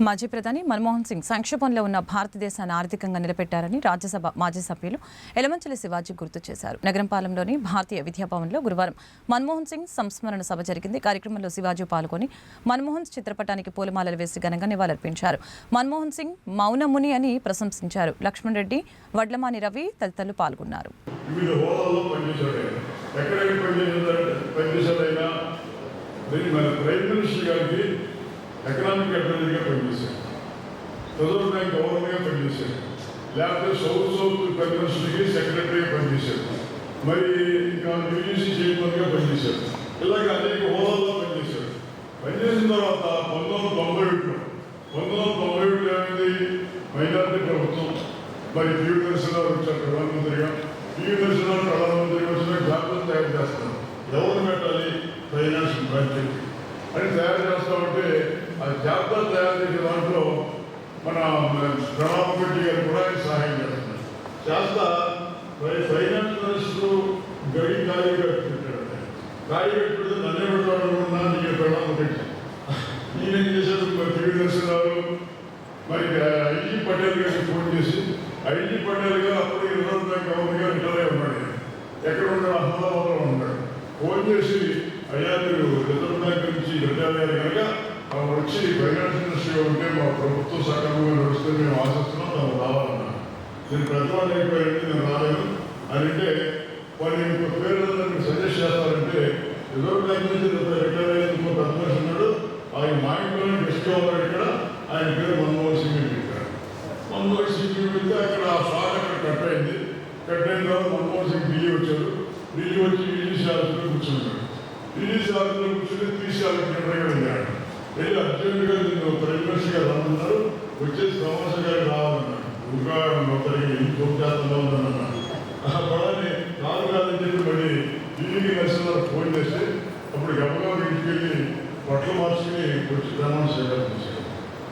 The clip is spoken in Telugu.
మాజీ ప్రధాని మన్మోహన్ సింగ్ సంక్షోభంలో ఉన్న భారతదేశాన్ని ఆర్థికంగా నిలబెట్టారని రాజ్యసభ మాజీ సభ్యులు ఎలమంచిలి శివాజీ గుర్తు చేశారు. నగరంపాలెంలోని భారతీయ విద్యాభవన్లో గురువారం మన్మోహన్ సింగ్ సంస్మరణ సభ జరిగింది. కార్యక్రమంలో శివాజీ పాల్గొని మన్మోహన్ చిత్రపటానికి పూలమాలలు వేసి ఘనంగా నివాళులర్పించారు. మన్మోహన్ సింగ్ మౌనముని అని ప్రశంసించారు. లక్ష్మణ్ రెడ్డి, వడ్లమాని రవి తదితరులు పాల్గొన్నారు. ఎకనామిక్ అడ్వైజర్గా పనిచేశారు, రిజర్వ్ బ్యాంక్ గవర్నర్గా పనిచేశారు, లేకపోతే సౌత్ కన్వెన్షన్కి సెక్రటరీగా పనిచేశారు, మరి ఇంకా యూజీసీ చైర్మన్గా పనిచేశారు. ఇలాగ అనేక హోదాల్లో పనిచేశారు. పనిచేసిన తర్వాత 1991 ఏమైంది, మైనార్టీ ప్రభుత్వం, మరి పివి నరసింహారావు వచ్చారు ప్రధానమంత్రిగా. పివి నరసింహారావు ప్రధానమంత్రిగా వచ్చిన జాబితా తయారు చేస్తారు. ఎవరు పెట్టాలి? ఫైనాన్స్ బడ్జెట్ అని తయారు చేస్తామంటే ఆ జాబితా తయారు చేసే దాంట్లో మన ప్రణబ్ ముఖర్జీ గారు కూడా సహాయం చేస్తున్నారు. చేస్తా ఫైనాన్స్ మినిస్టర్ గడి ఖాళీ కట్టుకుంటాడు. ఖాళీ కట్టుకుంటే నన్నే పెడతాడు అనుకున్నా. నేను ప్రణబ్ ముఖర్జీ నేనేం చేశాను, పివి నరసింహారావు మరి ఐజీ పటేల్ గారికి ఫోన్ చేసి, ఐజీ పటేల్ గారు అప్పుడు రిజర్వ్ బ్యాంక్ గవర్నర్గా రిటైర్ అయి ఉన్నాడు. ఎక్కడ ఉన్నాడు? అహ్మదాబాద్లో ఉన్నాడు. ఫోన్ చేసి, అయ్యా మీరు రిజర్వ్ బ్యాంక్ నుంచి రిటైర్ అయ్యారు కనుక వచ్చి ఫైనాన్స్ మినిస్టర్ ఉంటే మా ప్రభుత్వం సక్రమంగా నడుస్తే మేము ఆశిస్తున్నాం, తను రావాలన్నాను. నేను ప్రతివాడు అయిపోయింది, నేను రాలేదు అని అంటే వాళ్ళు ఇంకో పేరు మీరు సజెస్ట్ చేస్తారంటే రిజర్వ్ బ్యాంక్ నుంచి రిటైర్ అయ్యేది ఇంకో పెద్ద మనిషి ఉన్నాడు, ఆయన మా ఇంట్లోనే గెస్ట్ అవ్వాలి ఇక్కడ, ఆయన పేరు మన్మోహన్ సింగ్ అని పెట్టారు. మన్మోహన్ సింగ్ పెడితే అక్కడ ఆ షాక్ అక్కడ కట్ అయింది. కట్ అయిన తర్వాత మన్మోహన్ సింగ్ ఢిల్లీ వచ్చారు. ఢిల్లీ వచ్చి యూజీసీ ఆఫీసులో కూర్చున్నాడు. యూజీసీ ఆఫీసులో కూర్చుని తీసేయాలని జనరల్గా వెళ్ళాడు. వెళ్ళి అర్జెంటుగా నిన్ను ప్రైమ్ మినిస్టర్ గారు రమ్మన్నారు, వచ్చేసి ప్రమోషన్ గారికి రావాలన్నాడు. ఇంకా ఒకరికి ఇంకొక జాతరలో ఉందన్నాడు. ఆ పడాన్ని కాదని చెప్పి మళ్ళీ ఢిల్లీకి నరసింహారావు ఫోన్ చేసి అప్పుడు గబగబా ఇంటికి వెళ్ళి బట్టలు మార్చుకుని వచ్చి ప్రమాణ స్వీకారం చేశారు.